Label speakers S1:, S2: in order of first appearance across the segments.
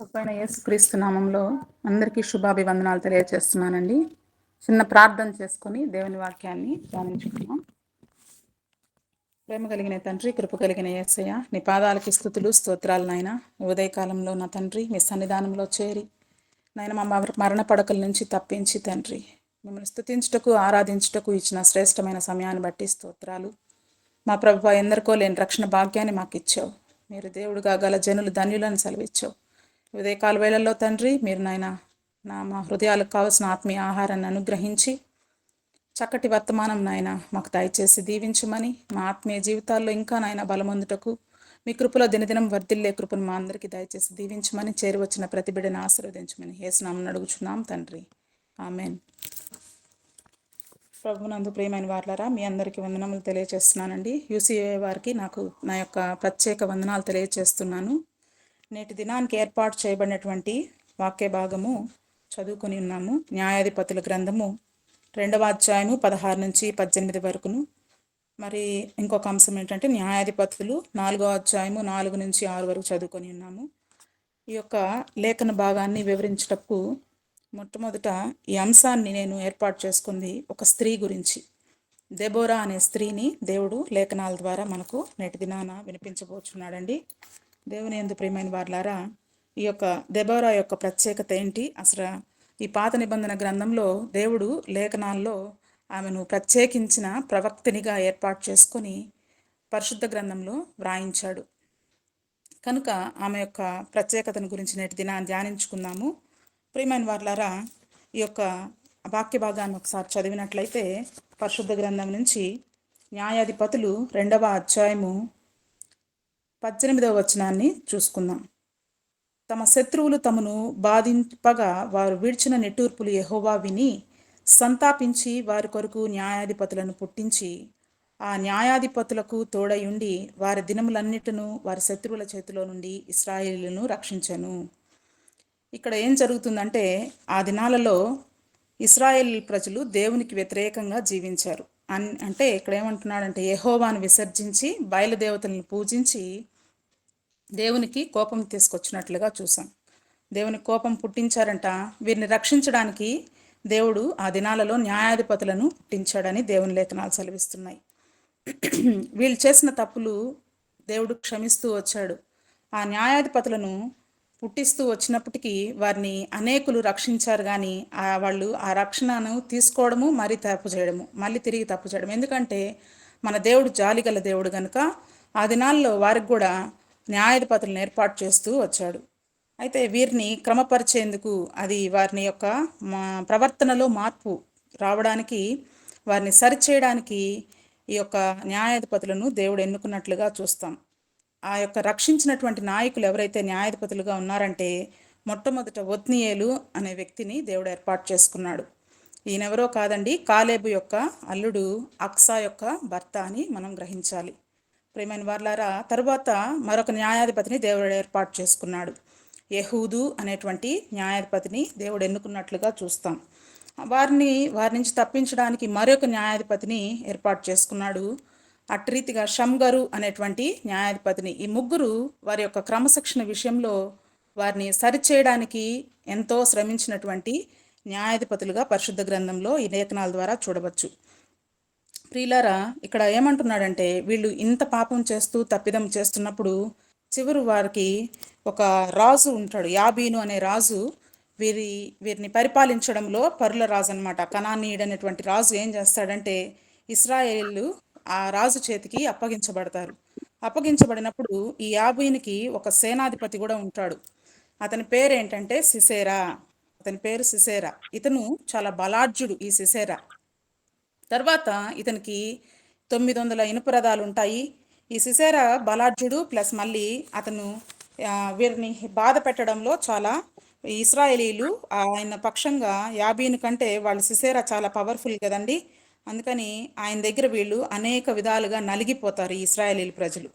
S1: ప్రభువైన యేసుక్రీస్తు నామంలో అందరికీ శుభాభివందనాలు తెలియజేస్తున్నానండి. చిన్న ప్రార్థన చేసుకొని దేవుని వాక్యాన్ని ధ్యానించుకుందాం. ప్రేమ కలిగిన తండ్రి, కృప కలిగిన యేసయ్య, నీ పాదాలకి స్తుతులు స్తోత్రాలు నాయన. ఉదయకాలంలో నా తండ్రి మీ సన్నిధానంలో చేరి నాయన మా మరణ పడకల నుంచి తప్పించి తండ్రి మిమ్మల్ని స్తుతించుటకు ఆరాధించుటకు ఇచ్చిన శ్రేష్టమైన సమయాన్ని బట్టి స్తోత్రాలు. మా ప్రభువా, ఎందరికో లేని రక్షణ భాగ్యాన్ని మాకు ఇచ్చావు. మీరు దేవుడుగా గల జనులు ధన్యులను సెలవిచ్చావు. ఉదయకాల వేళల్లో తండ్రి మీరు నాయన మా హృదయాలకు కావలసిన ఆత్మీయ ఆహారాన్ని అనుగ్రహించి చక్కటి వర్తమానం నాయన మాకు దయచేసి దీవించమని, మా ఆత్మీయ జీవితాల్లో ఇంకా నాయన బలమొందుటకు మీ కృపలో దినదినం వర్ధిల్లే కృపను మా అందరికీ దయచేసి దీవించమని, చేరి వచ్చిన ప్రతి బిడ్డను ఆశీర్వదించమని యేసునామమున అడుగుచున్నాం తండ్రి, ఆమెన్. ప్రభువునందు ప్రియమైన వారలారా, మీ అందరికీ వందనములు తెలియజేస్తున్నానండి. యూసీఏ వారికి నా యొక్క ప్రత్యేక వందనాలు తెలియజేస్తున్నాను. నేటి దినానికి ఏర్పాటు చేయబడినటువంటి వాక్య భాగము చదువుకొని ఉన్నాము. న్యాయాధిపతుల గ్రంథము 2వ అధ్యాయము 16 నుంచి 18 వరకును. మరి ఇంకొక అంశం ఏంటంటే న్యాయాధిపతులు 4వ అధ్యాయము 4 నుంచి 6 వరకు చదువుకొని ఉన్నాము. ఈ యొక్క లేఖన భాగాన్ని వివరించటకు మొట్టమొదట ఈ అంశాన్ని నేను ఏర్పాటు చేసుకుంది ఒక స్త్రీ గురించి. దెబోరా అనే స్త్రీని దేవుడు లేఖనాల ద్వారా మనకు నేటి దినాన వినిపించబోచున్నాడండి. దేవుని యందు ప్రియమైన వారలారా, ఈ యొక్క దెబోరా యొక్క ప్రత్యేకత ఏంటి? అసలు ఈ పాత నిబంధన గ్రంథంలో దేవుడు లేఖనాల్లో ఆమెను ప్రత్యేకించిన ప్రవక్తినిగా ఏర్పాటు చేసుకొని పరిశుద్ధ గ్రంథంలో వ్రాయించాడు. కనుక ఆమె యొక్క ప్రత్యేకతను గురించి నేటి దినాన్ని ధ్యానించుకుందాము. ప్రియమైన వారలారా, ఈ యొక్క వాక్య భాగాన్ని ఒకసారి చదివినట్లయితే పరిశుద్ధ గ్రంథం నుంచి న్యాయాధిపతులు 2వ అధ్యాయము 18వ వచనాన్ని చూసుకుందాం. తమ శత్రువులు తమను బాధింపగా వారు విడిచిన నిట్టూర్పులు యెహోవా విని సంతాపించి వారి కొరకు న్యాయాధిపతులను పుట్టించి ఆ న్యాయాధిపతులకు తోడయుండి వారి దినములన్నిటిను వారి శత్రువుల చేతిలో నుండి ఇశ్రాయేలీయులను రక్షించెను. ఇక్కడ ఏం జరుగుతుందంటే, ఆ దినాలలో ఇశ్రాయేల్ ప్రజలు దేవునికి వ్యతిరేకంగా జీవించారు. అంటే ఇక్కడ ఏమంటున్నాడంటే, యెహోవాను విసర్జించి బయలుదేవతలను పూజించి దేవునికి కోపం తీసుకొచ్చినట్లుగా చూసాం. దేవునికి కోపం పుట్టించారంట. వీరిని రక్షించడానికి దేవుడు ఆ దినాలలో న్యాయాధిపతులను పుట్టించాడని దేవుని లేఖనాలు సెలవిస్తున్నాయి. వీళ్ళు చేసిన తప్పులు దేవుడు క్షమిస్తూ వచ్చాడు. ఆ న్యాయాధిపతులను పుట్టిస్తూ వచ్చినప్పటికీ వారిని అనేకులు రక్షించారు, కానీ వాళ్ళు ఆ రక్షణను తీసుకోవడము, మరీ తప్పు చేయడము, మళ్ళీ తిరిగి తప్పు చేయడం. ఎందుకంటే మన దేవుడు జాలిగల దేవుడు కనుక ఆ దినాల్లో వారికి కూడా న్యాయాధిపతులను ఏర్పాటు చేస్తూ వచ్చాడు. అయితే వీరిని క్రమపరిచేందుకు, అది వారిని యొక్క ప్రవర్తనలో మార్పు రావడానికి, వారిని సరిచేయడానికి ఈ యొక్క న్యాయాధిపతులను దేవుడు ఎన్నుకున్నట్లుగా చూస్తాం. ఆ యొక్క రక్షించినటువంటి నాయకులు ఎవరైతే న్యాయాధిపతులుగా ఉన్నారంటే, మొట్టమొదట ఒత్నీయేలు అనే వ్యక్తిని దేవుడు ఏర్పాటు చేసుకున్నాడు. ఈయనెవరో కాదండి, కాలేబు యొక్క అల్లుడు అక్సా యొక్క భర్త అని మనం గ్రహించాలి. ప్రియమైన వారలారా, తరువాత మరొక న్యాయాధిపతిని దేవుడు ఏర్పాటు చేసుకున్నాడు. యెహూదు అనేటువంటి న్యాయాధిపతిని దేవుడు ఎన్నుకున్నట్లుగా చూస్తాం. వారి నుంచి తప్పించడానికి మరొక న్యాయాధిపతిని ఏర్పాటు చేసుకున్నాడు. అట్రీతిగా షమ్గరు అనేటువంటి న్యాయాధిపతిని. ఈ ముగ్గురు వారి యొక్క క్రమశిక్షణ విషయంలో వారిని సరిచేయడానికి ఎంతో శ్రమించినటువంటి న్యాయాధిపతులుగా పరిశుద్ధ గ్రంథంలో ఈ లేఖనాల ద్వారా చూడవచ్చు. ప్రియులారా, ఇక్కడ ఏమంటున్నాడంటే, వీళ్ళు ఇంత పాపం చేస్తూ తప్పిదం చేస్తున్నప్పుడు చివరు వారికి ఒక రాజు ఉంటాడు, యాబీను అనే రాజు. వీరిని పరిపాలించడంలో పరుల రాజు అనమాట. కనానీయుడు అనేటువంటి రాజు ఏం చేస్తాడంటే, ఇశ్రాయేలు ఆ రాజు చేతికి అప్పగించబడతారు. అప్పగించబడినప్పుడు ఈ యాబీనికి ఒక సేనాధిపతి కూడా ఉంటాడు. అతని పేరు ఏంటంటే సిసేరా. అతని పేరు సిసేరా. ఇతను చాలా బలాఢ్యుడు ఈ సిసేరా. తర్వాత ఇతనికి 900 ఇనుప రథాలు ఉంటాయి. ఈ సిసేరా బలాఢ్యుడు, ప్లస్ మళ్ళీ అతను వీరిని బాధ పెట్టడంలో చాలా ఇశ్రాయేలీలు ఆయన పక్షంగా, యాబీను కంటే వాళ్ళు సిసేరా చాలా పవర్ఫుల్ కదండి. అందుకని ఆయన దగ్గర వీళ్ళు అనేక విధాలుగా నలిగిపోతారు. ఈ ఇశ్రాయేలీల ప్రజలు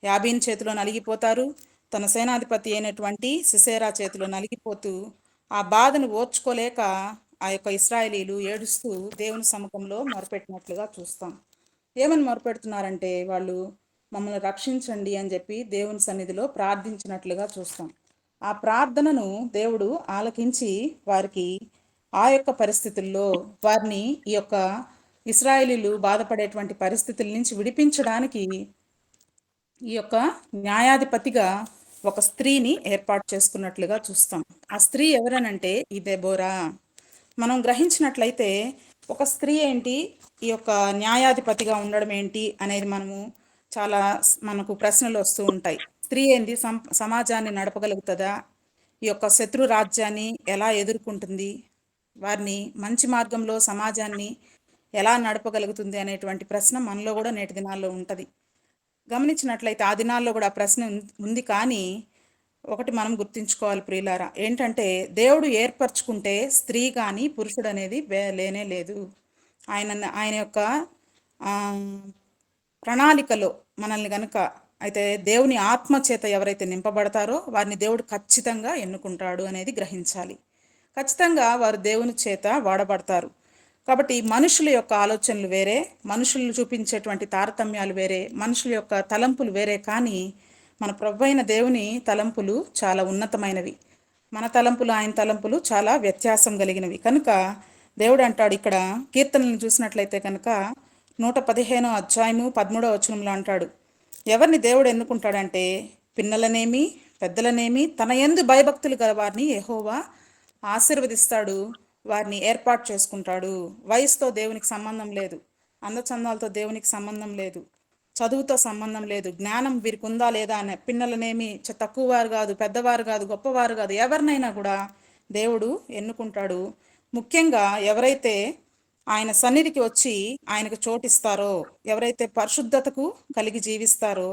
S1: యాబీను చేతిలో నలిగిపోతారు, తన సేనాధిపతి అయినటువంటి సిసేరా చేతిలో నలిగిపోతూ ఆ బాధను ఓర్చుకోలేక ఆ యొక్క ఇశ్రాయేలీలు ఏడుస్తూ దేవుని సముఖంలో మొరపెట్టినట్లుగా చూస్తాం. ఏమని మొరపెడుతున్నారంటే, వాళ్ళు మమ్మల్ని రక్షించండి అని చెప్పి దేవుని సన్నిధిలో ప్రార్థించినట్లుగా చూస్తాం. ఆ ప్రార్థనను దేవుడు ఆలకించి వారికి ఆ యొక్క పరిస్థితుల్లో వారిని ఈ యొక్క ఇశ్రాయేలీలు బాధపడేటువంటి పరిస్థితుల నుంచి విడిపించడానికి ఈ యొక్క న్యాయాధిపతిగా ఒక స్త్రీని ఏర్పాటు చేసుకున్నట్లుగా చూస్తాం. ఆ స్త్రీ ఎవరనంటే ఈ దెబోరా. మనం గ్రహించినట్లయితే ఒక స్త్రీ ఏంటి, ఈ యొక్క న్యాయాధిపతిగా ఉండడం ఏంటి అనేది చాలా మనకు ప్రశ్నలు వస్తూ ఉంటాయి. స్త్రీ ఏంటి, సమాజాన్ని నడపగలుగుతుందా, ఈ యొక్క శత్రు రాజ్యాన్ని ఎలా ఎదుర్కొంటుంది, వారిని మంచి మార్గంలో సమాజాన్ని ఎలా నడపగలుగుతుంది అనేటువంటి ప్రశ్న మనలో కూడా నేటి దినాల్లో ఉంటుంది. గమనించినట్లయితే ఆ దినాల్లో కూడా ప్రశ్న ఉంది. కానీ ఒకటి మనం గుర్తుంచుకోవాలి ప్రియులారా, ఏంటంటే దేవుడు ఏర్పరచుకుంటే స్త్రీ కానీ పురుషుడు అనేది లేనే లేదు. ఆయన యొక్క ప్రణాళికలో మనల్ని గనుక అయితే దేవుని ఆత్మ చేత ఎవరైతే నింపబడతారో వారిని దేవుడు ఖచ్చితంగా ఎన్నుకుంటాడు అనేది గ్రహించాలి. ఖచ్చితంగా వారు దేవుని చేత వాడబడతారు. కాబట్టి మనుషుల యొక్క ఆలోచనలు వేరే, మనుషులు చూపించేటువంటి తారతమ్యాలు వేరే, మనుషుల యొక్క తలంపులు వేరే. కానీ మన ప్రభువైన దేవుని తలంపులు చాలా ఉన్నతమైనవి. మన తలంపులు ఆయన తలంపులు చాలా వ్యత్యాసం కలిగినవి. కనుక దేవుడు అంటాడు ఇక్కడ కీర్తనలను చూసినట్లయితే కనుక 115 అధ్యాయము 13వ వచనంలో అంటాడు, ఎవరిని దేవుడు ఎన్నుకుంటాడంటే పిన్నలనేమి పెద్దలనేమి తన యందు భయభక్తులు గల వారిని యెహోవా ఆశీర్వదిస్తాడు, వారిని ఏర్పాటు చేసుకుంటాడు. వయసుతో దేవునికి సంబంధం లేదు, అందచందాలతో దేవునికి సంబంధం లేదు, చదువుతో సంబంధం లేదు, జ్ఞానం వీరికి ఉందా లేదా అనే పిన్నలనేమి తక్కువ వారు కాదు, పెద్దవారు కాదు, గొప్పవారు కాదు, ఎవరినైనా కూడా దేవుడు ఎన్నుకుంటాడు. ముఖ్యంగా ఎవరైతే ఆయన సన్నిధికి వచ్చి ఆయనకు చోటిస్తారో, ఎవరైతే పరిశుద్ధతకు కలిగి జీవిస్తారో,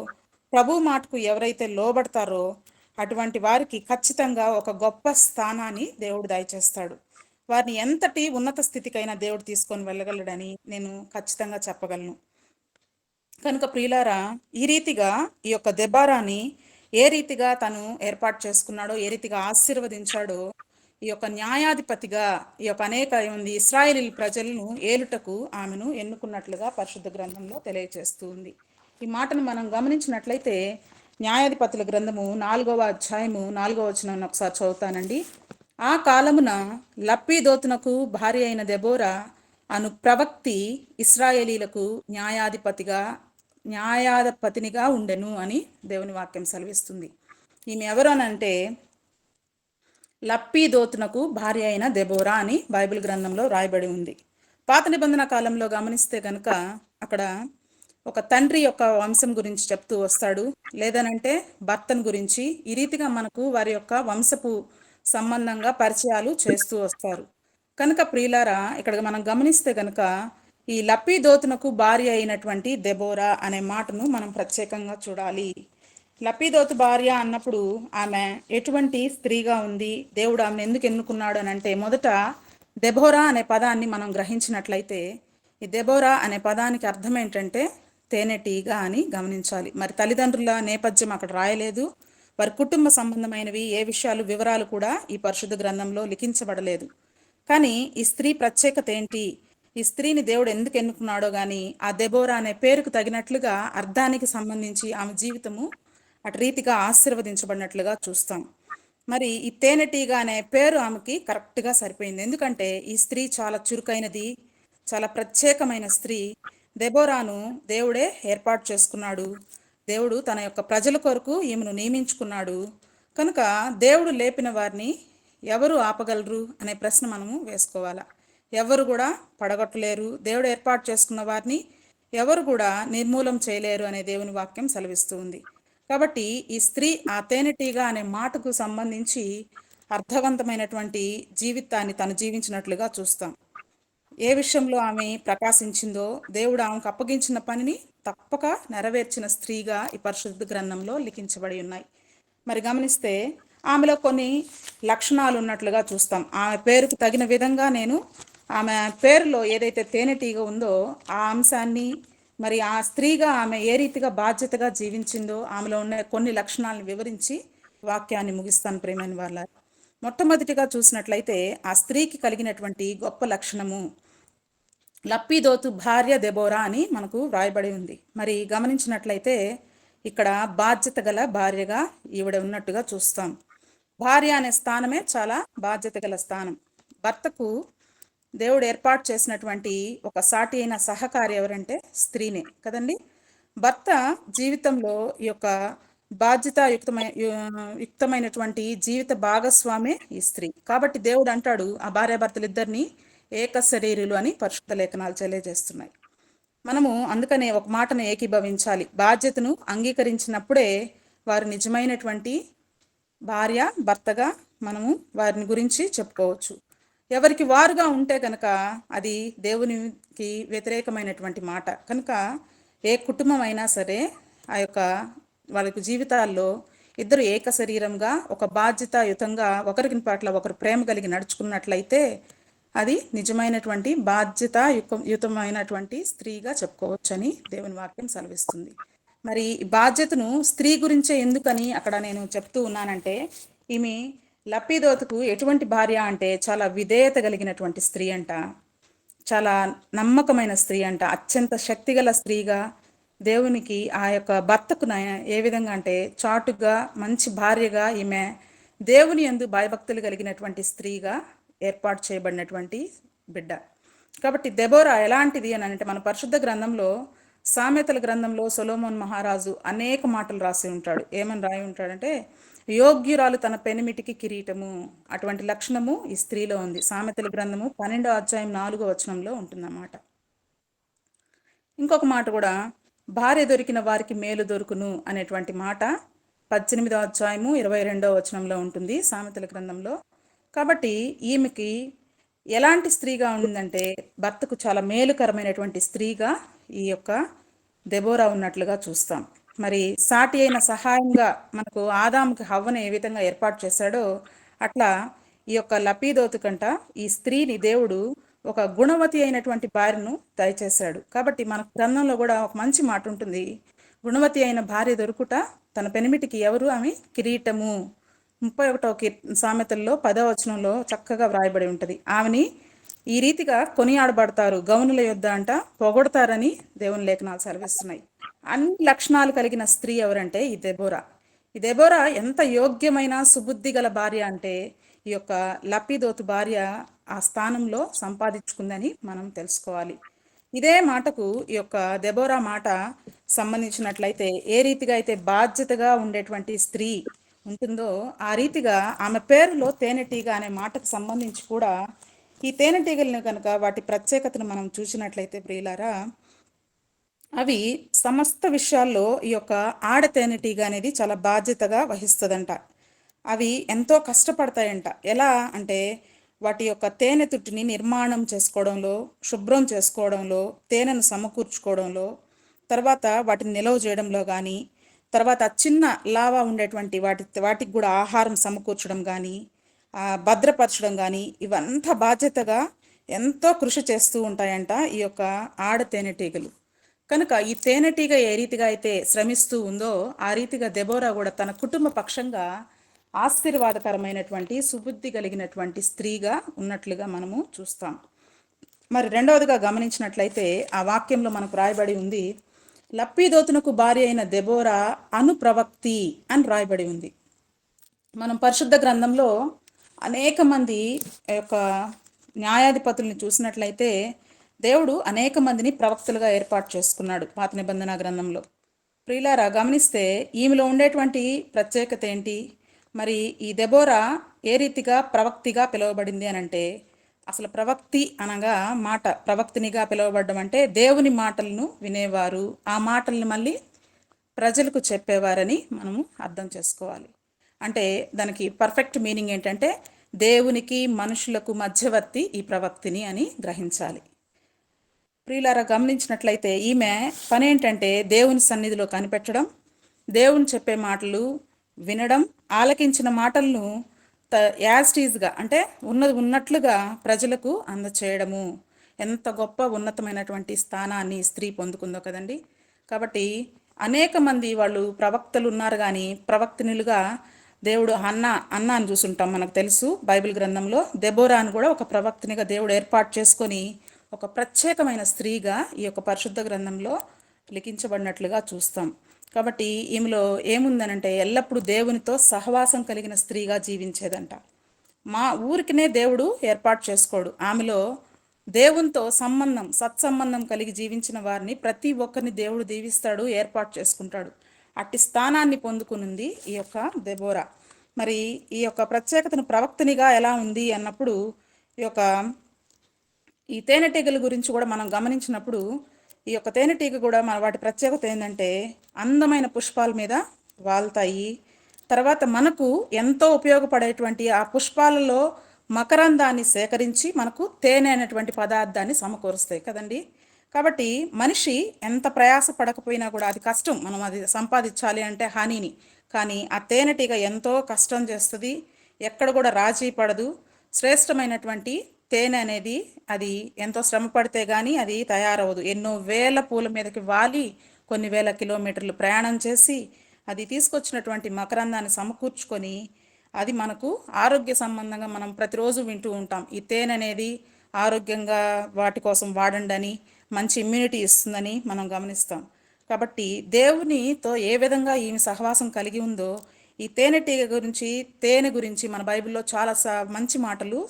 S1: ప్రభు మాటకు ఎవరైతే లోబడతారో అటువంటి వారికి ఖచ్చితంగా ఒక గొప్ప స్థానాన్ని దేవుడు దయచేస్తాడు. వారిని ఎంతటి ఉన్నత స్థితికైనా దేవుడు తీసుకొని వెళ్ళగలడని నేను ఖచ్చితంగా చెప్పగలను. కనుక ప్రియులారా, ఈ రీతిగా ఈ యొక్క దెబారాని ఏ రీతిగా తను ఏర్పాటు చేసుకున్నాడో, ఏ రీతిగా ఆశీర్వదించాడో, ఈ యొక్క న్యాయాధిపతిగా ఈ యొక్క అనేక మంది ఇశ్రాయేలు ప్రజలను ఏలుటకు ఆమెను ఎన్నుకున్నట్లుగా పరిశుద్ధ గ్రంథంలో తెలియజేస్తూ ఉంది. ఈ మాటను మనం గమనించినట్లయితే న్యాయాధిపతుల గ్రంథము 4వ అధ్యాయము 4వ వచనాన్ని ఒకసారి చదువుతానండి. ఆ కాలమున లప్పీదోతునకు భార్య అయిన దెబోరా అను ప్రవక్తి ఇశ్రాయేలీలకు న్యాయాధిపతినిగా ఉండెను అని దేవుని వాక్యం సెలవిస్తుంది. ఈమె ఎవరు అనంటే లప్పీదోతునకు భార్య అయిన దెబోరా అని బైబిల్ గ్రంథంలో రాయబడి ఉంది. పాత నిబంధన కాలంలో గమనిస్తే కనుక అక్కడ ఒక తండ్రి యొక్క వంశం గురించి చెప్తూ వస్తాడు, లేదనంటే భర్తను గురించి. ఈ రీతిగా మనకు వారి యొక్క వంశపు సంబంధంగా పరిచయాలు చేస్తూ వస్తారు. కనుక ప్రియులారా, ఇక్కడ మనం గమనిస్తే కనుక ఈ లప్పీదోతునకు భార్య అయినటువంటి దెబోరా అనే మాటను మనం ప్రత్యేకంగా చూడాలి. లప్పీదోతు భార్య అన్నప్పుడు ఆమె ఎటువంటి స్త్రీగా ఉంది, దేవుడు ఆమెను ఎందుకు ఎన్నుకున్నాడు అని అంటే, మొదట దెబోరా అనే పదాన్ని మనం గ్రహించినట్లయితే ఈ దెబోరా అనే పదానికి అర్థం ఏంటంటే తేనెటీగా అని గమనించాలి. మరి తల్లిదండ్రుల నేపథ్యం అక్కడ రాయలేదు, వారి కుటుంబ సంబంధమైనవి ఏ విషయాలు వివరాలు కూడా ఈ పరిశుద్ధ గ్రంథంలో లిఖించబడలేదు. కానీ ఈ స్త్రీ ప్రత్యేకత ఏంటి, ఈ స్త్రీని దేవుడు ఎందుకు ఎన్నుకున్నాడో కానీ ఆ దెబోరా అనే పేరుకు తగినట్లుగా అర్థానికి సంబంధించి ఆమె జీవితము అటు రీతిగా ఆశీర్వదించబడినట్లుగా చూస్తాం. మరి ఈ తేనెటీగా అనే పేరు ఆమెకి కరెక్ట్గా సరిపోయింది. ఎందుకంటే ఈ స్త్రీ చాలా చురుకైనది, చాలా ప్రత్యేకమైన స్త్రీ. దెబోరాను దేవుడే ఏర్పాటు చేసుకున్నాడు. దేవుడు తన యొక్క ప్రజల కొరకు ఈమెను నియమించుకున్నాడు. కనుక దేవుడు లేపిన వారిని ఎవరు ఆపగలరు అనే ప్రశ్న మనము వేసుకోవాలా. ఎవరు కూడా పడగొట్టలేరు. దేవుడు ఏర్పాటు చేసుకున్న వారిని ఎవరు కూడా నిర్మూలం చేయలేరు అనే దేవుని వాక్యం సెలవిస్తూ ఉంది. కాబట్టి ఈ స్త్రీ ఆ తేనెటీగా అనే మాటకు సంబంధించి అర్థవంతమైనటువంటి జీవితాన్ని తను జీవించినట్లుగా చూస్తాం. ఏ విషయంలో ఆమె ప్రకాశించిందో, దేవుడు ఆమెకు అప్పగించిన పనిని తప్పక నెరవేర్చిన స్త్రీగా ఈ పరిశుద్ధ గ్రంథంలో లిఖించబడి ఉన్నాయి. మరి గమనిస్తే ఆమెలో కొన్ని లక్షణాలు ఉన్నట్లుగా చూస్తాం. ఆమె పేరుకు తగిన విధంగా నేను ఆమె పేరులో ఏదైతే తేనెటీగ ఉందో ఆ అంశాన్ని, మరి ఆ స్త్రీగా ఆమె ఏ రీతిగా బాధ్యతగా జీవించిందో ఆమెలో ఉన్న కొన్ని లక్షణాలను వివరించి వాక్యాన్ని ముగిస్తాను. ప్రేమైన వాళ్ళ, మొట్టమొదటిగా చూసినట్లయితే ఆ స్త్రీకి కలిగినటువంటి గొప్ప లక్షణము లప్పీదోతు భార్య దెబోరా అని మనకు వ్రాయబడి ఉంది. మరి గమనించినట్లయితే ఇక్కడ బాధ్యత గల భార్యగా ఈవిడ ఉన్నట్టుగా చూస్తాం. భార్య అనే స్థానమే చాలా బాధ్యత గల స్థానం. భర్తకు దేవుడు ఏర్పాటు చేసినటువంటి ఒక సాటి అయిన సహకారి ఎవరంటే స్త్రీనే కదండి. భర్త జీవితంలో ఈ యొక్క యుక్తమైనటువంటి జీవిత భాగస్వామే ఈ స్త్రీ. కాబట్టి దేవుడు అంటాడు ఆ భార్యాభర్తలు ఇద్దరిని ఏక శరీరులు అని పరిశుద్ధ లేఖనాలు తెలియజేస్తున్నాయి. మనము అందుకనే ఒక మాటను ఏకీభవించాలి. బాధ్యతను అంగీకరించినప్పుడే వారు నిజమైనటువంటి భార్య భర్తగా మనము వారిని గురించి చెప్పుకోవచ్చు. ఎవరికి వారుగా ఉంటే కనుక అది దేవునికి వ్యతిరేకమైనటువంటి మాట. కనుక ఏ కుటుంబం అయినా సరే ఆ యొక్క వాళ్ళకి జీవితాల్లో ఇద్దరు ఏక శరీరంగా ఒక బాధ్యతాయుతంగా ఒకరికి పట్ల ఒకరు ప్రేమ కలిగి నడుచుకున్నట్లయితే అది నిజమైనటువంటి బాధ్యతాయుతమైనటువంటి స్త్రీగా చెప్పుకోవచ్చని దేవుని వాక్యం సెలవిస్తుంది. మరి ఈ బాధ్యతను స్త్రీ గురించే ఎందుకని అక్కడ నేను చెప్తూ ఉన్నానంటే, ఈమె లప్పీదోతకు ఎటువంటి భార్య అంటే చాలా విధేయత కలిగినటువంటి స్త్రీ అంట, చాలా నమ్మకమైన స్త్రీ అంట, అత్యంత శక్తిగల స్త్రీగా దేవునికి ఆ యొక్క భర్తకు ఏ విధంగా అంటే చాటుగా మంచి భార్యగా ఈమె దేవుని యందు భయభక్తులు కలిగినటువంటి స్త్రీగా ఏర్పాటు చేయబడినటువంటి బిడ్డ. కాబట్టి దెబోరా ఎలాంటిది అని అంటే మన పరిశుద్ధ గ్రంథంలో సామెతల గ్రంథంలో సొలొమోన్ మహారాజు అనేక మాటలు రాసి ఉంటాడు. ఏమని రాయి ఉంటాడంటే, యోగ్యురాలు తన పెనిమిటికి కిరీటము, అటువంటి లక్షణము ఈ స్త్రీలో ఉంది. సామెతల గ్రంథము 12వ అధ్యాయం 4వ వచనంలో ఉంటుందన్నమాట. ఇంకొక మాట కూడా, భార్య దొరికిన వారికి మేలు దొరుకును అనేటువంటి మాట 18వ అధ్యాయము 22వ వచనంలో ఉంటుంది సామెతల గ్రంథంలో. కాబట్టి ఈమెకి ఎలాంటి స్త్రీగా ఉందంటే భర్తకు చాలా మేలుకరమైనటువంటి స్త్రీగా ఈ యొక్క దెబోరా ఉన్నట్లుగా చూస్తాం. మరి సాటి అయిన సహాయంగా మనకు ఆదాముకి హవ్వను ఏ విధంగా ఏర్పాటు చేశాడో అట్లా ఈ యొక్క లపీదోతు కంట ఈ స్త్రీని దేవుడు ఒక గుణవతి అయినటువంటి భార్యను దయచేశాడు. కాబట్టి మన గ్రంథంలో కూడా ఒక మంచి మాట ఉంటుంది, గుణవతి అయిన భార్య దొరుకుట తన పెనిమిటికి ఎవరు, ఆమె కిరీటము. 31వ సామెతల్లో 10వ వచనంలో చక్కగా వ్రాయబడి ఉంటుంది. ఆమెని ఈ రీతిగా కొనియాడబడతారు, గౌనుల యొద్ద అంట పొగొడతారని దేవుని లేఖనాలు సెలవిస్తున్నాయి. అన్ని లక్షణాలు కలిగిన స్త్రీ ఎవరంటే ఈ దెబోరా. ఈ దెబోరా ఎంత యోగ్యమైన సుబుద్ధి గల భార్య అంటే ఈ యొక్క లప్పీదోతు భార్య ఆ స్థానంలో సంపాదించుకుందని మనం తెలుసుకోవాలి. ఇదే మాటకు ఈ యొక్క దెబోరా మాట సంబంధించినట్లయితే ఏ రీతిగా అయితే బాధ్యతగా ఉండేటువంటి స్త్రీ ఉంటుందో ఆ రీతిగా ఆమె పేరులో తేనెటీగ అనే మాటకు సంబంధించి కూడా ఈ తేనెటీగలను కనుక వాటి ప్రత్యేకతను మనం చూసినట్లయితే ప్రియులారా, అవి సమస్త విషయాల్లో ఈ యొక్క ఆడ తేనెటీగ అనేది చాలా బాధ్యతగా వహిస్తుందంట. అవి ఎంతో కష్టపడతాయంట. ఎలా అంటే వాటి యొక్క తేనె తుట్టిని నిర్మాణం చేసుకోవడంలో, శుభ్రం చేసుకోవడంలో, తేనెను సమకూర్చుకోవడంలో, తర్వాత వాటిని నిల్వ చేయడంలో కానీ, తర్వాత చిన్న లావా ఉండేటువంటి వాటికి కూడా ఆహారం సమకూర్చడం కానీ, భద్రపరచడం కానీ, ఇవంతా బాధ్యతగా ఎంతో కృషి చేస్తూ ఉంటాయంట ఈ యొక్క ఆడ తేనెటీగలు. కనుక ఈ తేనెటీగ ఏ రీతిగా అయితే శ్రమిస్తూ ఉందో ఆ రీతిగా దెబోరా కూడా తన కుటుంబ పక్షంగా ఆశీర్వాదకరమైనటువంటి సుబుద్ధి కలిగినటువంటి స్త్రీగా ఉన్నట్లుగా మనము చూస్తాం. మరి రెండవదిగా గమనించినట్లయితే ఆ వాక్యంలో మనకు రాయబడి ఉంది, లప్పీదోతునకు భార్య అయిన దెబోరా అనుప్రవక్తి అని రాయబడి ఉంది. మనం పరిశుద్ధ గ్రంథంలో అనేక మంది యొక్క న్యాయాధిపతుల్ని చూసినట్లయితే దేవుడు అనేక మందిని ప్రవక్తలుగా ఏర్పాటు చేసుకున్నాడు పాత నిబంధన గ్రంథంలో. ప్రియులారా, గమనిస్తే ఈమెలో ఉండేటువంటి ప్రత్యేకత ఏంటి? మరి ఈ దెబోరా ఏ రీతిగా ప్రవక్తిగా పిలువబడింది అని అంటే, అసలు ప్రవక్తి అనగా ప్రవక్తినిగా పిలువబడడం అంటే దేవుని మాటలను వినేవారు, ఆ మాటలను మళ్ళీ ప్రజలకు చెప్పేవారని మనము అర్థం చేసుకోవాలి. అంటే దానికి పర్ఫెక్ట్ మీనింగ్ ఏంటంటే దేవునికి మనుషులకు మధ్యవర్తి ఈ ప్రవక్తిని అని గ్రహించాలి. ప్రియులారా, గమనించినట్లయితే ఈమె పని ఏంటంటే దేవుని సన్నిధిలో కనిపెట్టడం, దేవుని చెప్పే మాటలు వినడం, ఆలకించిన మాటలను యాజ్టీజ్గా అంటే ఉన్నట్లుగా ప్రజలకు అందచేయడము. ఎంత గొప్ప ఉన్నతమైనటువంటి స్థానాన్ని స్త్రీ పొందుకుందో కదండి. కాబట్టి అనేక మంది వాళ్ళు ప్రవక్తలు ఉన్నారు, కానీ ప్రవక్తినులుగా దేవుడు అన్న అని చూసుంటాం, మనకు తెలుసు బైబిల్ గ్రంథంలో. దెబోరాను కూడా ఒక ప్రవక్తినిగా దేవుడు ఏర్పాటు చేసుకొని ఒక ప్రత్యేకమైన స్త్రీగా ఈ యొక్క పరిశుద్ధ గ్రంథంలో లిఖించబడినట్లుగా చూస్తాం. కాబట్టి ఈమెలో ఏముందనంటే ఎల్లప్పుడూ దేవునితో సహవాసం కలిగిన స్త్రీగా జీవించేదంట. మా ఊరికినే దేవుడు ఏర్పాటు చేసుకోడు, ఆమెలో దేవునితో సంబంధం సత్సంబంధం కలిగి జీవించిన వారిని ప్రతి ఒక్కరిని దేవుడు దీవిస్తాడు, ఏర్పాటు చేసుకుంటాడు. అట్టి స్థానాన్ని పొందుకునింది ఈ యొక్క దెబోరా. మరి ఈ యొక్క ప్రత్యేకతను ప్రవక్తనిగా ఎలా ఉంది అన్నప్పుడు ఈ తేనెటీగల గురించి కూడా మనం గమనించినప్పుడు ఈ యొక్క తేనెటీగ కూడా వాటి ప్రత్యేకత ఏంటంటే అందమైన పుష్పాల మీద వాళ్తాయి. తర్వాత మనకు ఎంతో ఉపయోగపడేటువంటి ఆ పుష్పాలలో మకరందాన్ని సేకరించి మనకు తేనె అనేటువంటి పదార్థాన్ని సమకూరుస్తాయి కదండి. కాబట్టి మనిషి ఎంత ప్రయాస పడకపోయినా కూడా అది కష్టం, మనం అది సంపాదించాలి అంటే హనీని. కానీ ఆ తేనెటీగ ఎంతో కష్టం చేస్తుంది, ఎక్కడ కూడా రాజీ పడదు. శ్రేష్టమైనటువంటి తేనె అనేది అది ఎంతో శ్రమ పడితే కానీ అది తయారవదు. ఎన్నో వేల పూల మీదకి వాలి కొన్ని వేల కిలోమీటర్లు ప్రయాణం చేసి అది తీసుకొచ్చినటువంటి మకరందాన్ని సమకూర్చుకొని అది మనకు ఆరోగ్య సంబంధంగా మనం ప్రతిరోజు వింటూ ఉంటాం, ఈ తేనె అనేది ఆరోగ్యంగా వాటి కోసం వాడండి అని, మంచి ఇమ్యూనిటీ ఇస్తుందని మనం గమనిస్తాం. కాబట్టి దేవునితో ఏ విధంగా ఈమె సహవాసం కలిగి ఉందో ఈ తేనెటీగ గురించి, తేనె గురించి మన బైబిల్లో చాలా మంచి మాటలు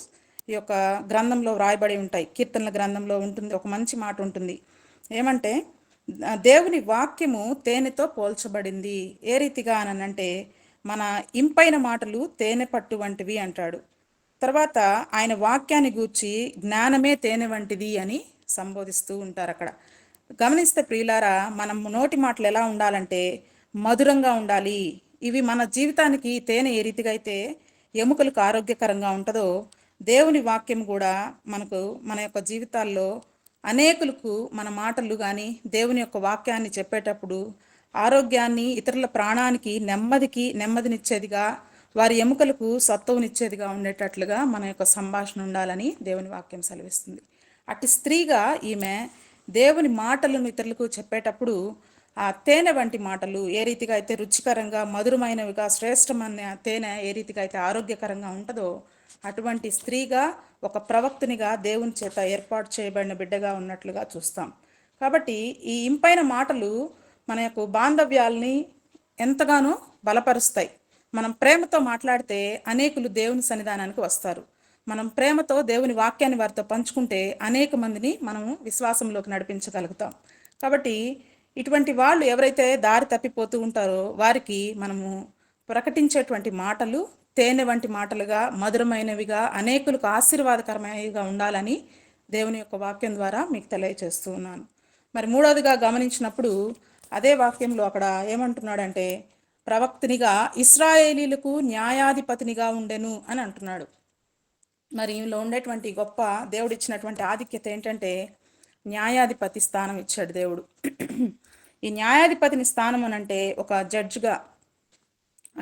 S1: ఈ యొక్క గ్రంథంలో వ్రాయబడి ఉంటాయి. కీర్తనల గ్రంథంలో ఉంటుంది, ఒక మంచి మాట ఉంటుంది. ఏమంటే దేవుని వాక్యము తేనెతో పోల్చబడింది. ఏ రీతిగా అనంటే మన ఇంపైన మాటలు తేనె పట్టు వంటివి అంటాడు. తర్వాత ఆయన వాక్యాన్ని గూర్చి జ్ఞానమే తేనె వంటిది అని సంబోధిస్తూ ఉంటారు అక్కడ. గమనిస్తే ప్రియులారా, మనం నోటి మాటలు ఎలా ఉండాలంటే మధురంగా ఉండాలి. ఇవి మన జీవితానికి తేనె ఏ రీతిగా అయితే ఎముకలకు ఆరోగ్యకరంగా ఉంటుందో దేవుని వాక్యం కూడా మనకు మన యొక్క జీవితాల్లో అనేకులకు మన మాటలు కానీ దేవుని యొక్క వాక్యాన్ని చెప్పేటప్పుడు ఆరోగ్యాన్ని, ఇతరుల ప్రాణానికి నెమ్మదినిచ్చేదిగా, వారి ఎముకలకు సత్తువనిచ్చేదిగా ఉండేటట్లుగా మన యొక్క సంభాషణ ఉండాలని దేవుని వాక్యం సెలవిస్తుంది. అట్టి స్త్రీగా ఈమె దేవుని మాటలను ఇతరులకు చెప్పేటప్పుడు ఆ తేనె వంటి మాటలు ఏ రీతిగా అయితే రుచికరంగా, మధురమైనవిగా, శ్రేష్టమైన తేనె ఏ రీతిగా అయితే ఆరోగ్యకరంగా ఉంటుందో అటువంటి స్త్రీగా, ఒక ప్రవక్తనిగా దేవుని చేత ఏర్పాటు చేయబడిన బిడ్డగా ఉన్నట్లుగా చూస్తాం. కాబట్టి ఈ ఇంపైన మాటలు మన యొక్క బాంధవ్యాల్ని ఎంతగానో బలపరుస్తాయి. మనం ప్రేమతో మాట్లాడితే అనేకులు దేవుని సన్నిధానానికి వస్తారు. మనం ప్రేమతో దేవుని వాక్యాన్ని వారితో పంచుకుంటే అనేక మందిని మనము విశ్వాసంలోకి నడిపించగలుగుతాం. కాబట్టి ఇటువంటి వాళ్ళు ఎవరైతే దారి తప్పిపోతూ ఉంటారో వారికి మనము ప్రకటించేటువంటి మాటలు తేనె వంటి మాటలుగా, మధురమైనవిగా, అనేకులకు ఆశీర్వాదకరమైనవిగా ఉండాలని దేవుని యొక్క వాక్యం ద్వారా మీకు తెలియజేస్తూ ఉన్నాను. మరి మూడవదిగా గమనించినప్పుడు అదే వాక్యంలో అక్కడ ఏమంటున్నాడంటే ప్రవక్తనిగా ఇశ్రాయేలీలకు న్యాయాధిపతినిగా ఉండెను అని అంటున్నాడు. మరి ఈమెలో ఉండేటువంటి గొప్ప దేవుడు ఇచ్చినటువంటి ఆధిక్యత ఏంటంటే న్యాయాధిపతి స్థానం ఇచ్చాడు దేవుడు. ఈ న్యాయాధిపతిని స్థానం అనంటే ఒక జడ్జిగా,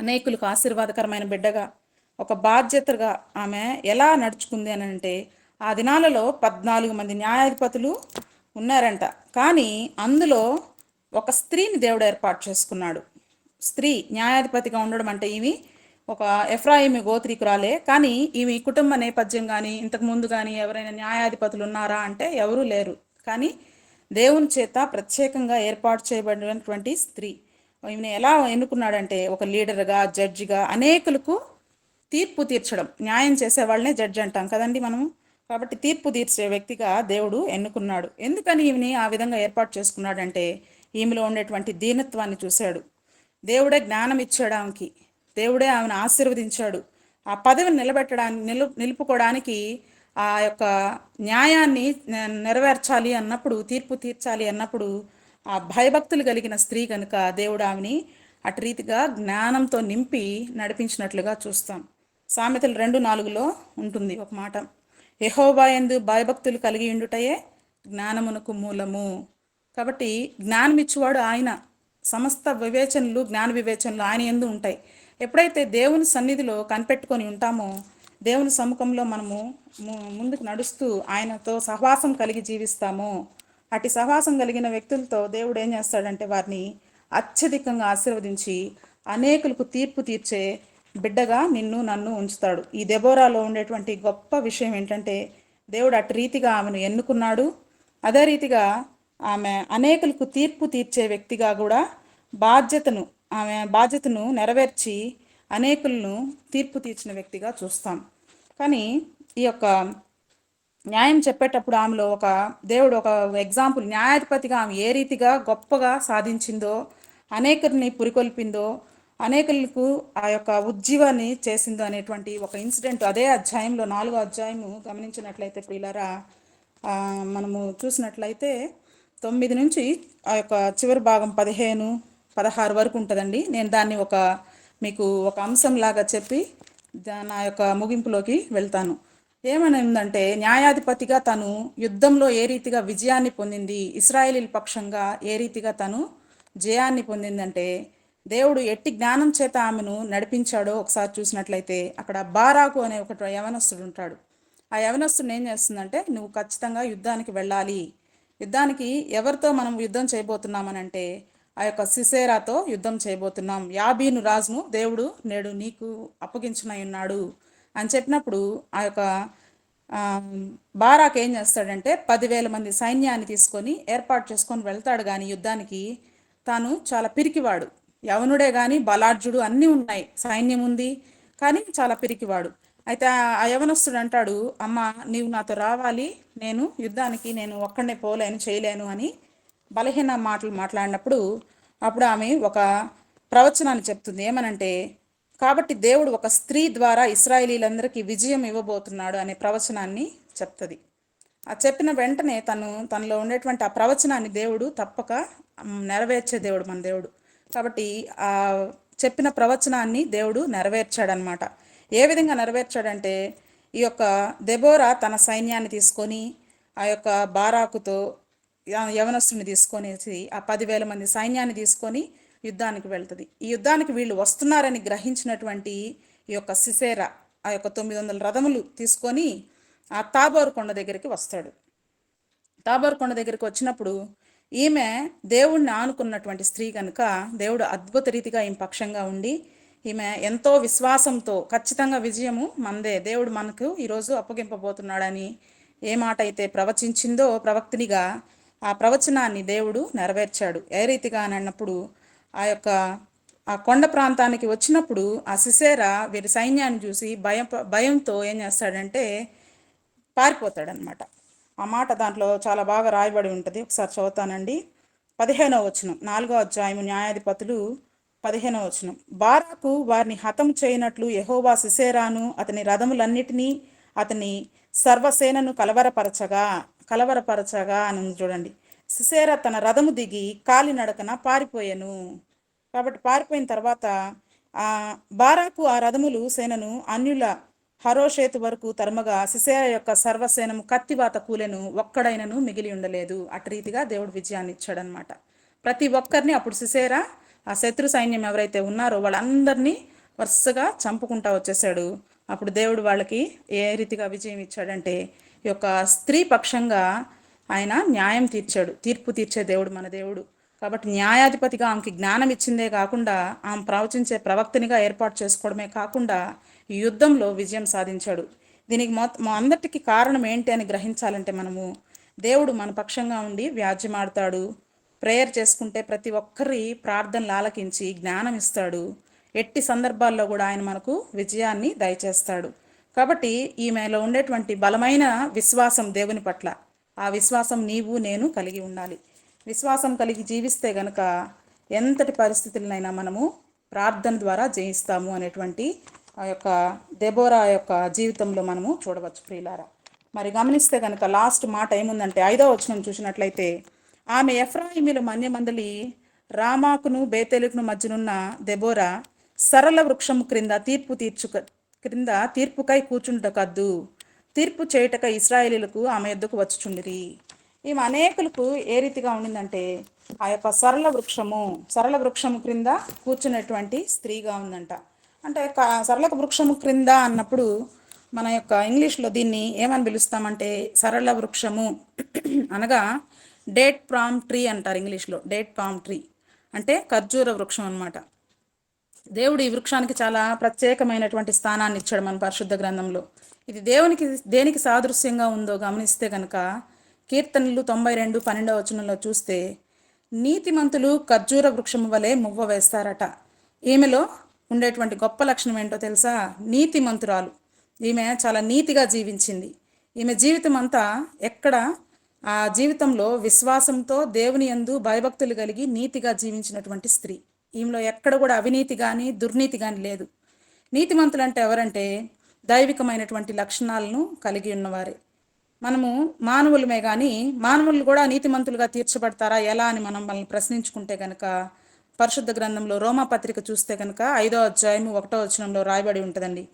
S1: అనేకులకు ఆశీర్వాదకరమైన బిడ్డగా, ఒక బాధ్యతగా ఆమె ఎలా నడుచుకుంది అని అంటే ఆ దినాలలో 14 మంది న్యాయాధిపతులు ఉన్నారంట. కానీ అందులో ఒక స్త్రీని దేవుడు ఏర్పాటు చేసుకున్నాడు. స్త్రీ న్యాయాధిపతిగా ఉండడం అంటే ఈమె ఒక ఎఫ్రాయిము గోత్రీకురాలే. కానీ ఈమె కుటుంబ నేపథ్యం కానీ ఇంతకు ముందు కానీ ఎవరైనా న్యాయాధిపతులు ఉన్నారా అంటే ఎవరూ లేరు. కానీ దేవుని చేత ప్రత్యేకంగా ఏర్పాటు చేయబడినటువంటి స్త్రీ. ఈమెను ఎలా ఎన్నుకున్నాడంటే ఒక లీడర్గా, జడ్జిగా, అనేకులకు తీర్పు తీర్చడం, న్యాయం చేసే వాళ్ళనే జడ్జి అంటాం కదండి మనము. కాబట్టి తీర్పు తీర్చే వ్యక్తిగా దేవుడు ఎన్నుకున్నాడు. ఎందుకని ఈమెని ఆ విధంగా ఏర్పాటు చేసుకున్నాడంటే ఈమెలో ఉండేటువంటి దీనత్వాన్ని చూశాడు. దేవుడే జ్ఞానం ఇచ్చాడు ఆమెకి, దేవుడే ఆమెను ఆశీర్వదించాడు. ఆ పదవిని నిలుపుకోవడానికి, ఆ యొక్క న్యాయాన్ని నెరవేర్చాలి అన్నప్పుడు, తీర్పు తీర్చాలి అన్నప్పుడు ఆ భయభక్తులు కలిగిన స్త్రీ కనుక దేవుడు ఆమెని అటు రీతిగా జ్ఞానంతో నింపి నడిపించినట్లుగా చూస్తాం. సామెతలు 2:4 ఉంటుంది ఒక మాట, యెహోవా యందు భయభక్తులు కలిగి ఉండుటయే జ్ఞానమునకు మూలము. కాబట్టి జ్ఞానం ఇచ్చేవాడు ఆయన. సమస్త వివేచనలు, జ్ఞాన వివేచనలు ఆయన యందు ఉంటాయి. ఎప్పుడైతే దేవుని సన్నిధిలో కనిపెట్టుకొని ఉంటామో, దేవుని సముఖంలో మనము ముందుకు నడుస్తూ ఆయనతో సహవాసం కలిగి జీవిస్తామో, అటు సహవాసం కలిగిన వ్యక్తులతో దేవుడు ఏం చేస్తాడంటే వారిని అత్యధికంగా ఆశీర్వదించి అనేకులకు తీర్పు తీర్చే బిడ్డగా నిన్ను నన్ను ఉంచుతాడు. ఈ దెబోరాలో ఉండేటువంటి గొప్ప విషయం ఏంటంటే దేవుడు అటు రీతిగా ఆమెను ఎన్నుకున్నాడు. అదే రీతిగా ఆమె అనేకులకు తీర్పు తీర్చే వ్యక్తిగా కూడా బాధ్యతను ఆమె బాధ్యతను నెరవేర్చి అనేకులను తీర్పు తీర్చిన వ్యక్తిగా చూస్తాం. కానీ ఈ యొక్క న్యాయం చెప్పేటప్పుడు ఆమెలో ఒక దేవుడు ఒక ఎగ్జాంపుల్, న్యాయాధిపతిగా ఆమె ఏ రీతిగా గొప్పగా సాధించిందో, అనేకుల్ని పురికొల్పిందో, అనేకులకు ఆ యొక్క ఉజ్జీవాన్ని చేసిందో అనేటువంటి ఒక ఇన్సిడెంట్ అదే అధ్యాయంలో 4వ అధ్యాయము గమనించినట్లయితే ప్రియులారా, మనము చూసినట్లయితే 9 నుంచి ఆ యొక్క చివరి భాగం 15, 16 వరకు ఉంటుందండి. నేను దాన్ని మీకు ఒక అంశంలాగా చెప్పి నా యొక్క ముగింపులోకి వెళ్తాను. ఏమని ఉందంటే, న్యాయాధిపతిగా తను యుద్ధంలో ఏ రీతిగా విజయాన్ని పొందింది, ఇశ్రాయేలీల పక్షంగా ఏ రీతిగా తను జయాన్ని పొందిందంటే, దేవుడు ఎట్టి జ్ఞానం చేత ఆమెను నడిపించాడో ఒకసారి చూసినట్లయితే, అక్కడ బారాకు అనే ఒక యవనస్తుడు ఉంటాడు. ఆ యవనస్తుడు ఏం చేస్తుందంటే, నువ్వు ఖచ్చితంగా యుద్ధానికి వెళ్ళాలి. యుద్ధానికి ఎవరితో మనం యుద్ధం చేయబోతున్నామనంటే, ఆ యొక్క సిసేరాతో యుద్ధం చేయబోతున్నాం. యాబీను రాజును దేవుడు నేడు నీకు అప్పగించనై ఉన్నాడు అని చెప్పినప్పుడు, ఆ యొక్క బారాక్ ఏం చేస్తాడంటే 10,000 మంది సైన్యాన్ని తీసుకొని ఏర్పాటు చేసుకొని వెళ్తాడు. కానీ యుద్ధానికి తాను చాలా పిరికివాడు, యవనుడే కానీ బలార్జుడు అన్నీ ఉన్నాయి, సైన్యం ఉంది, కానీ చాలా పిరికివాడు. అయితే ఆ యవనస్తుడు అంటాడు, అమ్మ నీవు నాతో రావాలి, నేను యుద్ధానికి నేను ఒక్కడనే పోలేను, చేయలేను అని బలహీన మాటలు మాట్లాడినప్పుడు, అప్పుడు ఆమె ఒక ప్రవచనాన్ని చెప్తుంది. ఏమనంటే, కాబట్టి దేవుడు ఒక స్త్రీ ద్వారా ఇశ్రాయేలీలందరికీ విజయం ఇవ్వబోతున్నాడు అనే ప్రవచనాన్ని చెప్తుంది. ఆ చెప్పిన వెంటనే తనలో ఉండేటువంటి ఆ ప్రవచనాన్ని దేవుడు తప్పక నెరవేర్చే దేవుడు మన దేవుడు. కాబట్టి ఆ చెప్పిన ప్రవచనాన్ని దేవుడు నెరవేర్చాడనమాట. ఏ విధంగా నెరవేర్చాడంటే, ఈ యొక్క దెబోరా తన సైన్యాన్ని తీసుకొని ఆ యొక్క బారాకుతో యవనస్తుని తీసుకొనేసి ఆ 10,000 మంది సైన్యాన్ని తీసుకొని యుద్ధానికి వెళ్తుంది. ఈ యుద్ధానికి వీళ్ళు వస్తున్నారని గ్రహించినటువంటి ఈ యొక్క సిసేరా ఆ యొక్క 900 రథములు తీసుకొని ఆ తాబోరు కొండ దగ్గరికి వస్తాడు. తాబోరు కొండ దగ్గరికి వచ్చినప్పుడు ఈమె దేవుణ్ణి ఆనుకున్నటువంటి స్త్రీ కనుక దేవుడు అద్భుత రీతిగా ఈమె పక్షంగా ఉండి, ఈమె ఎంతో విశ్వాసంతో ఖచ్చితంగా విజయము మందే, దేవుడు మనకు ఈరోజు అప్పగింపబోతున్నాడని ఏ మాట అయితే ప్రవచించిందో ప్రవక్తినిగా, ఆ ప్రవచనాన్ని దేవుడు నెరవేర్చాడు. ఏ రీతిగా అని అన్నప్పుడు, ఆ కొండ ప్రాంతానికి వచ్చినప్పుడు ఆ సిసేరా వీరి సైన్యాన్ని చూసి భయంతో ఏం చేస్తాడంటే పారిపోతాడనమాట. ఆ మాట దాంట్లో చాలా బాగా రాయబడి ఉంటుంది. ఒకసారి చదువుతానండి. 15వ వచనం, 4వ అధ్యాయము న్యాయాధిపతులు 15వ వచనం. బారాకు వారిని హతం చేయనట్లు యెహోవా సిసేరాను అతని రథములన్నిటినీ అతని సర్వసేనను కలవరపరచగా అని చూడండి. సిసేరా తన రథము దిగి కాలినడకన పారిపోయాను. కాబట్టి పారిపోయిన తర్వాత బారాకు ఆ రథములు సేనను అన్యుల హరోషేతు వరకు తరుమగా సిసేరా యొక్క సర్వసేనము కత్తివాత కూలెను, ఒక్కడైనను మిగిలి ఉండలేదు. అటు రీతిగా దేవుడు విజయాన్ని ఇచ్చాడనమాట. ప్రతి ఒక్కరిని అప్పుడు సిసేరా ఆ శత్రు సైన్యం ఎవరైతే ఉన్నారో వాళ్ళందరినీ వరుసగా చంపుకుంటా వచ్చేసాడు. అప్పుడు దేవుడు వాళ్ళకి ఏ రీతిగా విజయం ఇచ్చాడంటే, ఈ యొక్క స్త్రీ పక్షంగా ఆయన న్యాయం తీర్చాడు. తీర్పు తీర్చే దేవుడు మన దేవుడు. కాబట్టి న్యాయాధిపతిగా ఆమెకి జ్ఞానం ఇచ్చిందే కాకుండా, ఆమె ప్రవచించే ప్రవక్తనిగా ఏర్పాటు చేసుకోవడమే కాకుండా ఈ యుద్ధంలో విజయం సాధించాడు. దీనికి అందరికీ కారణం ఏంటి అని గ్రహించాలంటే, మనము దేవుడు మన పక్షంగా ఉండి వ్యాజ్యమాడతాడు. ప్రేయర్ చేసుకుంటే ప్రతి ఒక్కరి ప్రార్థనలు ఆలకించి జ్ఞానం ఇస్తాడు. ఎట్టి సందర్భాల్లో కూడా ఆయన మనకు విజయాన్ని దయచేస్తాడు. కాబట్టి ఈమెలో ఉండేటువంటి బలమైన విశ్వాసం దేవుని పట్ల, ఆ విశ్వాసం నీవు నేను కలిగి ఉండాలి. విశ్వాసం కలిగి జీవిస్తే గనక ఎంతటి పరిస్థితులనైనా మనము ప్రార్థన ద్వారా జయిస్తాము అనేటువంటి ఆ యొక్క దెబోరా యొక్క జీవితంలో మనము చూడవచ్చు ప్రియులారా. మరి గమనిస్తే కనుక లాస్ట్ మాట ఏముందంటే, 5వ వచనం చూసినట్లయితే, ఆమె ఎఫ్రాయిమీల మన్యమందలి రామాకును బేతేలుకును మధ్యనున్న దెబోరా సరళ వృక్షము క్రింద తీర్పుకై కూర్చుంటకద్దు, తీర్పు చేయుటక ఇశ్రాయేలీలకు ఆమె యొద్దకు వచ్చుచుండిరి. ఈమె అనేకులకు ఏ రీతిగా ఉండిందంటే, ఆ యొక్క సరళ వృక్షము క్రింద కూర్చున్నటువంటి స్త్రీగా ఉందంట. అంటే సరళ వృక్షము క్రింద అన్నప్పుడు మన యొక్క ఇంగ్లీష్లో దీన్ని ఏమని పిలుస్తామంటే, సరళ వృక్షము అనగా డేట్ పామ్ ట్రీ అంటారు ఇంగ్లీష్లో. డేట్ పామ్ ట్రీ అంటే ఖర్జూర వృక్షం అనమాట. దేవుడు ఈ వృక్షానికి చాలా ప్రత్యేకమైనటువంటి స్థానాన్ని ఇచ్చాడు మన పరిశుద్ధ గ్రంథంలో. ఇది దేనికి సాదృశ్యంగా ఉందో గమనిస్తే కనుక, కీర్తనలు 92:12 వచనంలో చూస్తే, నీతిమంతులు ఖర్జూర వృక్షము వలె మువ్వ వేస్తారట. ఈమెలో ఉండేటువంటి గొప్ప లక్షణం ఏంటో తెలుసా? నీతిమంతురాలు. ఈమె చాలా నీతిగా జీవించింది. ఈమె జీవితం అంతా ఎక్కడ ఆ జీవితంలో విశ్వాసంతో దేవుని యందు భయభక్తులు కలిగి నీతిగా జీవించినటువంటి స్త్రీ. ఈమెలో ఎక్కడ కూడా అవినీతి కానీ దుర్నీతి కానీ లేదు. నీతిమంతులు అంటే ఎవరంటే దైవికమైనటువంటి లక్షణాలను కలిగి ఉన్నవారే. మనము మానవులమే కానీ మానవులు కూడా నీతిమంతులుగా తీర్చబడతారా ఎలా అని మనం మనల్ని ప్రశ్నించుకుంటే కనుక పరిశుద్ధ గ్రంథంలో రోమాపత్రిక చూస్తే కనుక 5వ అధ్యాయము 1వ వచనంలో రాయబడి ఉంటుందండి.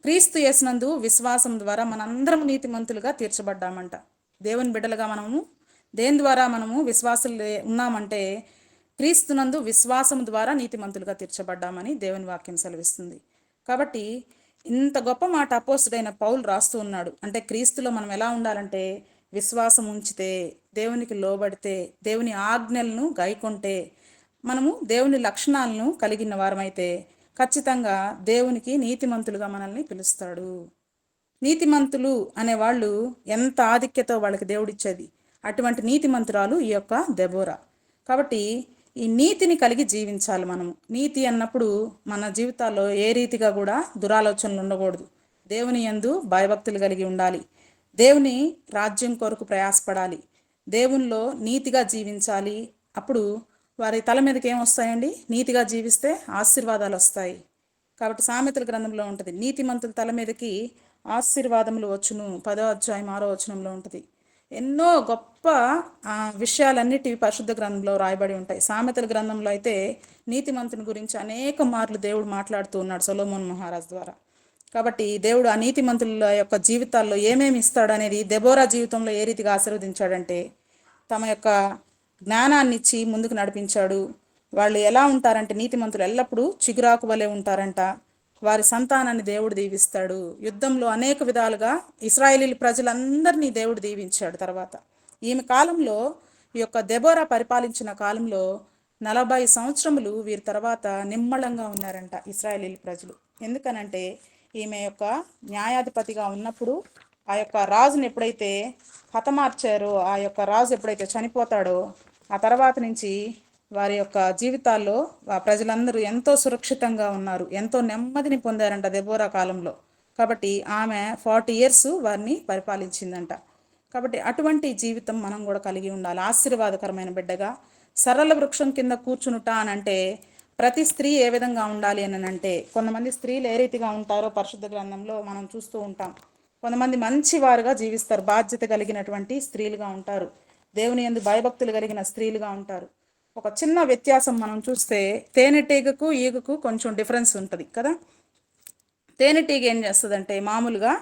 S1: క్రీస్తు యేసునందు విశ్వాసం ద్వారా మనందరం నీతిమంతులుగా తీర్చబడ్డామంట. దేవుని బిడ్డలుగా మనము దేని ద్వారా మనము విశ్వాసులు ఉన్నామంటే క్రీస్తునందు విశ్వాసం ద్వారా నీతిమంతులుగా తీర్చబడ్డామని దేవుని వాక్యం సెలవిస్తుంది. కాబట్టి ఇంత గొప్ప మాట అపోస్తుడైన పౌలు రాస్తూ ఉన్నాడు. అంటే క్రీస్తులో మనం ఎలా ఉండాలంటే విశ్వాసం ఉంచితే, దేవునికి లోబడితే, దేవుని ఆజ్ఞలను గైకొంటే, మనము దేవుని లక్షణాలను కలిగిన వారమైతే ఖచ్చితంగా దేవునికి నీతిమంతులుగా మనల్ని పిలుస్తాడు. నీతిమంతులు అనేవాళ్ళు ఎంత ఆధిక్యతో వాళ్ళకి దేవుడిచ్చేది. అటువంటి నీతిమంతురాలు ఈ యొక్క దెబోరా. కాబట్టి ఈ నీతిని కలిగి జీవించాలి మనము. నీతి అన్నప్పుడు మన జీవితాల్లో ఏ రీతిగా కూడా దురాలోచనలు ఉండకూడదు. దేవుని యందు భయభక్తులు కలిగి ఉండాలి. దేవుని రాజ్యం కొరకు ప్రయాసపడాలి. దేవునిలో నీతిగా జీవించాలి. అప్పుడు వారి తల మీదకి ఏమొస్తాయండి? నీతిగా జీవిస్తే ఆశీర్వాదాలు వస్తాయి. కాబట్టి సామెతల గ్రంథంలో ఉంటుంది, నీతిమంతుల తల మీదకి ఆశీర్వాదములు వచ్చును. 10వ అధ్యాయం 6వ వచనంలో ఉంటుంది. ఎన్నో గొప్ప విషయాలన్నిటివి పరిశుద్ధ గ్రంథంలో రాయబడి ఉంటాయి. సామెతల గ్రంథంలో అయితే నీతిమంతుని గురించి అనేక మార్లు దేవుడు మాట్లాడుతూ ఉన్నాడు సొలొమోన్ మహారాజ్ ద్వారా. కాబట్టి దేవుడు ఆ నీతిమంతుల యొక్క జీవితాల్లో ఏమేమి ఇస్తాడనేది దెబోరా జీవితంలో ఏ రీతిగా ఆశీర్వదించాడంటే తమ యొక్క జ్ఞానాన్ని ఇచ్చి ముందుకు నడిపించాడు. వాళ్ళు ఎలా ఉంటారంటే నీతిమంతులు ఎల్లప్పుడూ చిగురాకు వలె ఉంటారంట. వారి సంతానాన్ని దేవుడు దీవిస్తాడు. యుద్ధంలో అనేక విధాలుగా ఇశ్రాయేలీల ప్రజలందరినీ దేవుడు దీవించాడు. తర్వాత ఈమె కాలంలో ఈ యొక్క దెబోరా పరిపాలించిన కాలంలో 40 సంవత్సరములు వీరి తర్వాత నిమ్మళంగా ఉన్నారంట ఇశ్రాయేలీల ప్రజలు. ఎందుకనంటే ఈమె యొక్క న్యాయాధిపతిగా ఉన్నప్పుడు ఆ యొక్క రాజుని ఎప్పుడైతే హతమార్చారో, ఆ యొక్క రాజు ఎప్పుడైతే చనిపోతాడో ఆ తర్వాత నుంచి వారి యొక్క జీవితాల్లో ప్రజలందరూ ఎంతో సురక్షితంగా ఉన్నారు, ఎంతో నెమ్మదిని పొందారంట దెబోరా కాలంలో. కాబట్టి ఆమె 40 years వారిని పరిపాలించిందంట. కాబట్టి అటువంటి జీవితం మనం కూడా కలిగి ఉండాలి. ఆశీర్వాదకరమైన బిడ్డగా సరళ వృక్షం కింద కూర్చునుట అని అంటే ప్రతి స్త్రీ ఏ విధంగా ఉండాలి అని అంటే, కొంతమంది స్త్రీలు ఏ రీతిగా ఉంటారో పరిశుద్ధ గ్రంథంలో మనం చూస్తూ ఉంటాం. కొంతమంది మంచి వారుగా జీవిస్తారు, బాధ్యత కలిగినటువంటి స్త్రీలుగా ఉంటారు, దేవుని యందు భయభక్తులు కలిగిన స్త్రీలుగా ఉంటారు. ఒక చిన్న వ్యత్యాసం మనం చూస్తే తేనెటీగకు ఈగకు కొంచెం డిఫరెన్స్ ఉంటుంది కదా. తేనెటీగ ఏం చేస్తుందంటే మామూలుగా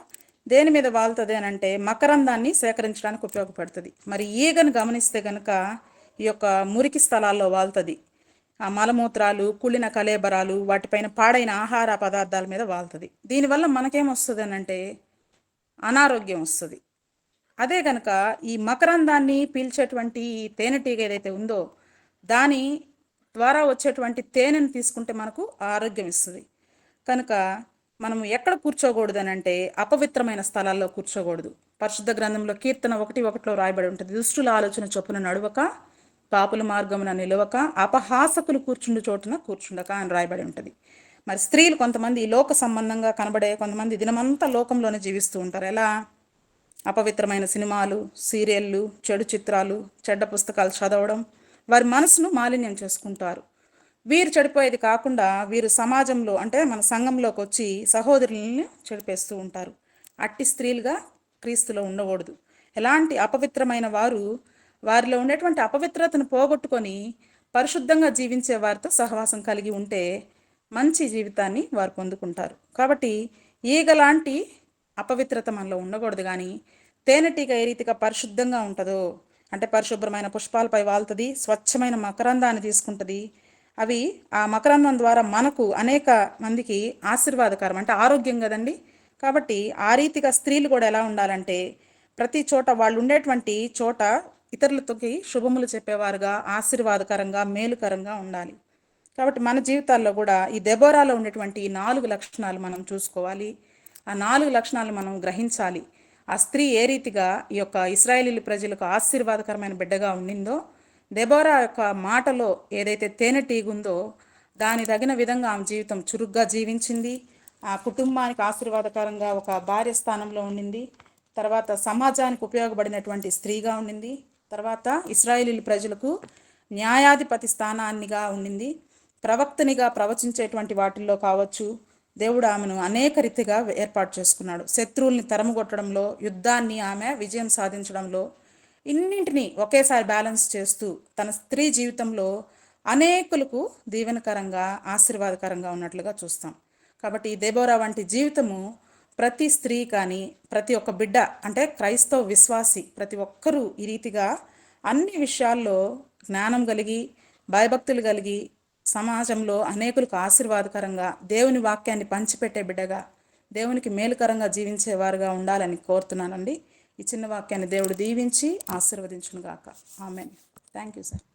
S1: దేని మీద వాళ్తుంది అని అంటే మకరందాన్ని సేకరించడానికి ఉపయోగపడుతుంది. మరి ఈగను గమనిస్తే కనుక ఈ యొక్క మురికి స్థలాల్లో వాళ్తుంది. ఆ మలమూత్రాలు, కుళ్ళిన కలేబరాలు, వాటిపైన పాడైన ఆహార పదార్థాల మీద వాళ్తుంది. దీనివల్ల మనకేమొస్తుంది అని అంటే అనారోగ్యం వస్తుంది. అదే కనుక ఈ మకరందాన్ని పీల్చేటువంటి తేనెటీగ ఏదైతే ఉందో దాని ద్వారా వచ్చేటువంటి తేనెను తీసుకుంటే మనకు ఆరోగ్యం ఇస్తుంది. కనుక మనం ఎక్కడ కూర్చోకూడదు అని అంటే అపవిత్రమైన స్థలాల్లో కూర్చోకూడదు. పరిశుద్ధ గ్రంథంలో కీర్తన 1:1 రాయబడి ఉంటుంది, దుష్టుల ఆలోచన చొప్పున నడువక, పాపుల మార్గమున నిలవక, అపహాసకులు కూర్చుండు చోటున కూర్చుండక అని రాయబడి ఉంటుంది. మరి స్త్రీలు కొంతమంది లోక సంబంధంగా కనబడే కొంతమంది దినమంతా లోకంలోనే జీవిస్తూ ఉంటారు. ఎలా? అపవిత్రమైన సినిమాలు, సీరియళ్ళు, చెడు చిత్రాలు, చెడ్డ పుస్తకాలు చదవడం వారి మనసును మాలిన్యం చేసుకుంటారు. వీరు చెడిపోయేది కాకుండా వీరు సమాజంలో అంటే మన సంఘంలోకి వచ్చి సహోదరులను చెడిపేస్తూ ఉంటారు. అట్టి స్త్రీలుగా క్రీస్తులో ఉండకూడదు. ఎలాంటి అపవిత్రమైన వారు వారిలో ఉండేటువంటి అపవిత్రతను పోగొట్టుకొని పరిశుద్ధంగా జీవించే వారితో సహవాసం కలిగి ఉంటే మంచి జీవితాన్ని వారు పొందుకుంటారు. కాబట్టి ఈగలాంటి అపవిత్రత మనలో ఉండకూడదు. కానీ తేనెటీగ ఏ రీతిగా పరిశుద్ధంగా ఉంటుందో అంటే పరిశుభ్రమైన పుష్పాలపై వాళ్తుంది, స్వచ్ఛమైన మకరందాన్ని తీసుకుంటుంది. అవి ఆ మకరందం ద్వారా మనకు అనేక మందికి ఆశీర్వాదకరం అంటే ఆరోగ్యం కదండి. కాబట్టి ఆ రీతిగా స్త్రీలు కూడా ఎలా ఉండాలంటే ప్రతి చోట వాళ్ళు ఉండేటువంటి చోట ఇతరులతోకి శుభములు చెప్పేవారుగా, ఆశీర్వాదకరంగా, మేలుకరంగా ఉండాలి. కాబట్టి మన జీవితాల్లో కూడా ఈ దెబోరాలో ఉండేటువంటి ఈ 4 లక్షణాలు మనం చూసుకోవాలి. ఆ 4 లక్షణాలు మనం గ్రహించాలి. ఆ స్త్రీ ఏ రీతిగా ఈ యొక్క ఇశ్రాయేలీల ప్రజలకు ఆశీర్వాదకరమైన బిడ్డగా ఉండిందో దెబోరా యొక్క మాటలో ఏదైతే తేనెటీగుందో దాని తగిన విధంగా ఆమె జీవితం చురుగ్గా జీవించింది. ఆ కుటుంబానికి ఆశీర్వాదకరంగా ఒక భార్య స్థానంలో ఉండింది. తర్వాత సమాజానికి ఉపయోగపడినటువంటి స్త్రీగా ఉండింది. తర్వాత ఇశ్రాయేలీల ప్రజలకు న్యాయాధిపతి స్థానాన్నిగా ఉండింది. ప్రవక్తనిగా ప్రవచించేటువంటి వాటిల్లో కావచ్చు, దేవుడు ఆమెను అనేక రీతిగా ఏర్పాటు చేసుకున్నాడు. శత్రువుల్ని తరముగొట్టడంలో, యుద్ధాన్ని ఆమె విజయం సాధించడంలో, ఇన్నింటినీ ఒకేసారి బ్యాలెన్స్ చేస్తూ తన స్త్రీ జీవితంలో అనేకులకు దీవెనకరంగా ఆశీర్వాదకరంగా ఉన్నట్లుగా చూస్తాం. కాబట్టి దెబోరా వంటి జీవితము ప్రతి స్త్రీ కానీ ప్రతి ఒక్క బిడ్డ అంటే క్రైస్తవ విశ్వాసి ప్రతి ఒక్కరూ ఈ రీతిగా అన్ని విషయాల్లో జ్ఞానం కలిగి భయభక్తులు కలిగి సమాజంలో అనేకులకు ఆశీర్వాదకరంగా దేవుని వాక్యాన్ని పంచిపెట్టే బిడ్డగా దేవునికి మేలుకరంగా జీవించేవారుగా ఉండాలని కోరుతున్నానండి. ఈ చిన్న వాక్యాన్ని దేవుడు దీవించి ఆశీర్వదించును గాక. ఆమేన్. Thank you sir.